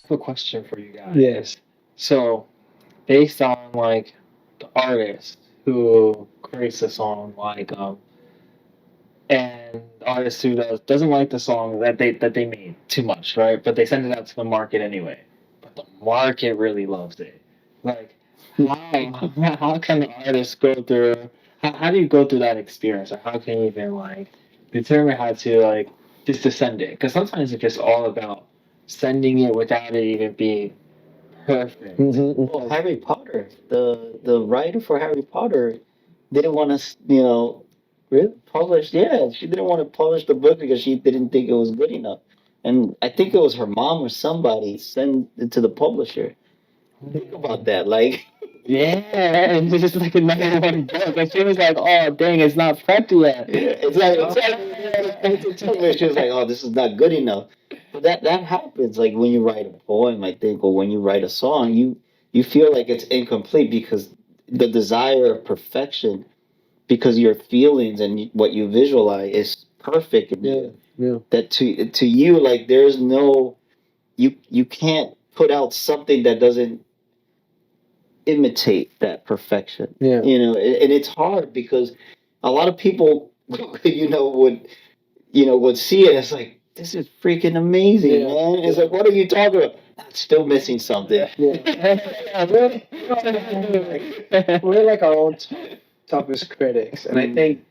have a question for you guys. Yes. So, based on like the artist who creates the song, and the artist who doesn't like the song that they made too much, right? But they send it out to the market anyway. But the market really loves it. Like, how can the artist go through? How do you go through that experience, or how can you even like determine how to like just to send it? Because sometimes it's just all about sending it without it even being perfect. Well, Harry Potter, the writer for Harry Potter didn't want to, Really? publish. Yeah, she didn't want to publish the book because she didn't think it was good enough. And I think it was her mom or somebody sent it to the publisher. Think about that. Like, Yeah, and it's just like another one book. And she was like, "Oh, dang, it's not prepped yet." it's like she was like, "Oh, this is not good enough." But that happens. Like when you write a poem, I think, or when you write a song, you feel like it's incomplete because the desire of perfection, because your feelings and what you visualize is perfect. Yeah. Yeah. That to you, like there's no you can't put out something that doesn't imitate that perfection. Yeah. And it's hard because a lot of people, would see it as like, this is freaking amazing, Yeah. man. It's like, what are you talking about? That's still missing something. Yeah. We're like our own toughest critics, and I think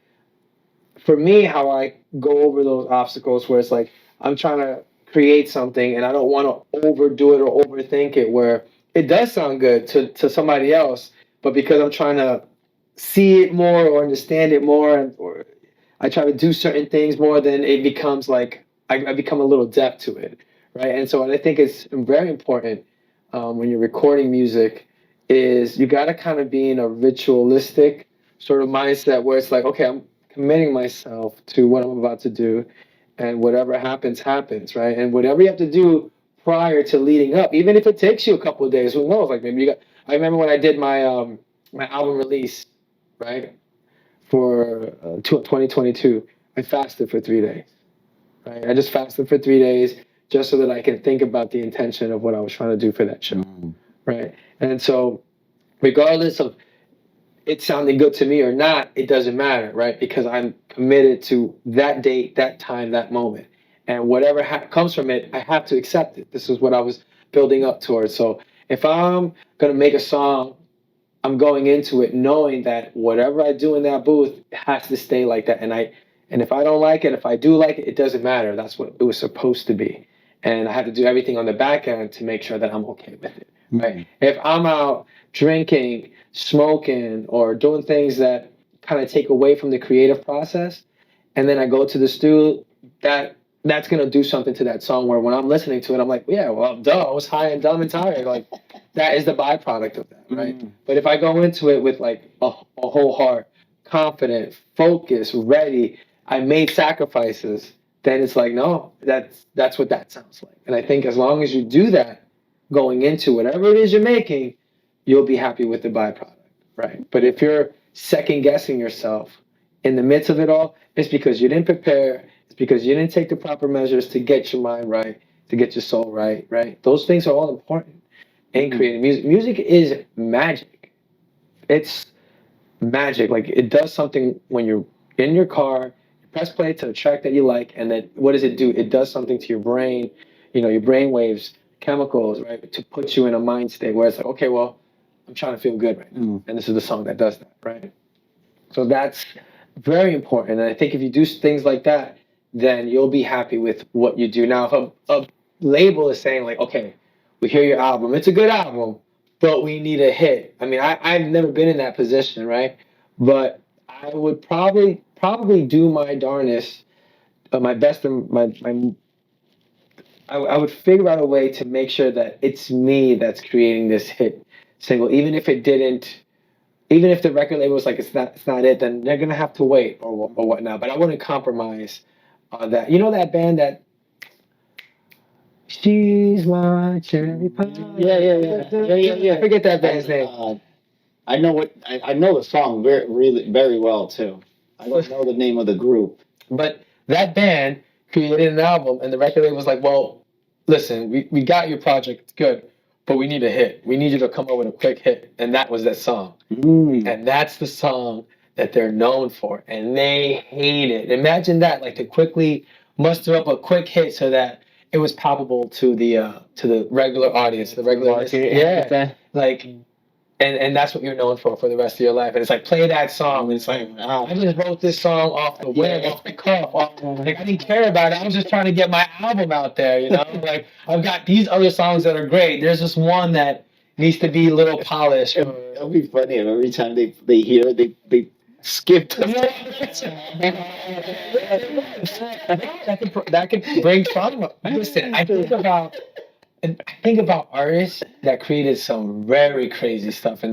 for me, how I go over those obstacles where it's like I'm trying to create something and I don't want to overdo it or overthink it, where it does sound good to somebody else, but because I'm trying to see it more or understand it more, or I try to do certain things more, then it becomes like I become a little deaf to it, right? And so I think it's very important when you're recording music is you got to kind of be in a ritualistic sort of mindset where it's like, okay, I'm committing myself to what I'm about to do, and whatever happens, happens, right? And whatever you have to do prior to leading up, even if it takes you a couple of days, who knows? Like maybe you got. I remember when I did my album release, right, for 2022. I fasted for 3 days, right? I just fasted for 3 days just so that I can think about the intention of what I was trying to do for that show, right? And so, regardless of it sounding good to me or not, it doesn't matter, right? Because I'm committed to that date, that time, that moment. And whatever comes from it, I have to accept it. This is what I was building up towards. So if I'm going to make a song, I'm going into it knowing that whatever I do in that booth has to stay like that. And if I don't like it, if I do like it, it doesn't matter. That's what it was supposed to be. And I have to do everything on the back end to make sure that I'm okay with it. Right. If I'm out drinking, smoking, or doing things that kind of take away from the creative process, and then I go to the studio, that's gonna do something to that song. Where when I'm listening to it, I'm like, yeah, well, duh, I was high and dumb and tired. Like that is the byproduct of that, right? But if I go into it with like a whole heart, confident, focused, ready, I made sacrifices, then it's like, no, that's what that sounds like. And I think as long as you do that going into whatever it is you're making, you'll be happy with the byproduct, right? But if you're second guessing yourself in the midst of it all, it's because you didn't prepare. It's because you didn't take the proper measures to get your mind right, to get your soul right, right? Those things are all important in creating music. Music is magic. It's magic. Like it does something when you're in your car, you press play to a track that you like, and then what does it do? It does something to your brain, your brain waves, chemicals, right? To put you in a mind state where it's like, okay, well, I'm trying to feel good right now. And this is the song that does that, right? So that's very important. And I think if you do things like that, then you'll be happy with what you do. Now, if a label is saying like, okay, we hear your album, it's a good album, but we need a hit. I mean, I've never been in that position, right? But I would probably do my darnest, my best, and I would figure out a way to make sure that it's me that's creating this hit single, even if the record label was like it's not it, then they're gonna have to wait or whatnot. But I wouldn't compromise on that. You know that band that she's my cherry pie. Yeah. I forget that band's name. I know the song really very well too. I don't know the name of the group. But that band created an album, and the record label was like, well, listen, we got your project, it's good, but we need a hit. We need you to come up with a quick hit. And that was that song. And that's the song that they're known for. And they hate it. Imagine that, like to quickly muster up a quick hit so that it was palpable to the regular audience, the regular Market, yeah. Like and that's what you're known for the rest of your life. And it's like play that song, and it's like, oh, I just wrote this song off the whim, off the cuff. Like I didn't care about it. I was just trying to get my album out there, you know. Like I've got these other songs that are great. There's just one that needs to be a little polished. It'll be funny if every time they hear it, they skip the that could bring trauma. Listen, I think about artists that created some very crazy stuff in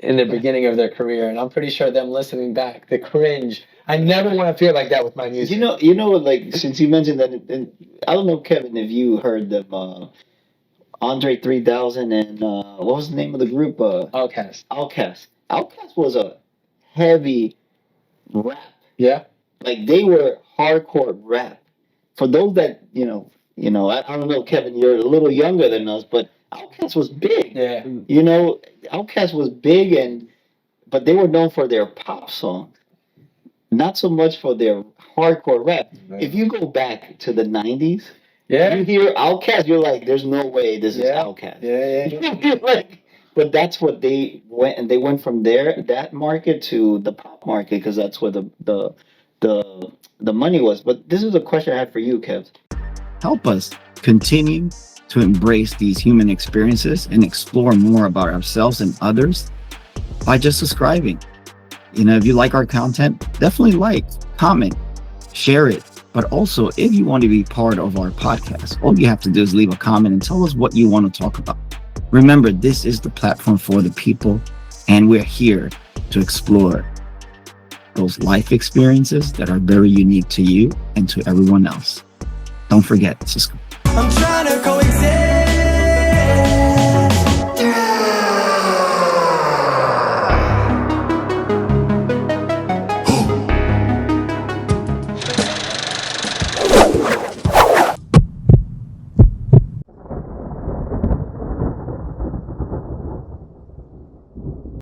the beginning of their career, and I'm pretty sure them listening back, the cringe. I never want to feel like that with my music. You know, like since you mentioned that, and I don't know, Kevin, if you heard them, Andre 3000 and what was the name of the group? Outkast. Outkast. Outkast was a heavy rap. Yeah. Like they were hardcore rap. For those that I don't know, Kevin, you're a little younger than us, but Outkast was big. Yeah. You know, Outkast was big, but they were known for their pop songs, not so much for their hardcore rap. Right. If you go back to the 90s, Yeah. you hear Outkast, you're like, there's no way this is Outkast. Yeah. But that's what they went, and they went from that market to the pop market because that's where the money was. But this is a question I had for you, Kev. Help us continue to embrace these human experiences and explore more about ourselves and others by just subscribing. You know, if you like our content, definitely like, comment, share it. But also, if you want to be part of our podcast, all you have to do is leave a comment and tell us what you want to talk about. Remember, this is the platform for the people, and we're here to explore those life experiences that are very unique to you and to everyone else. Don't forget to subscribe. I'm trying to coexist.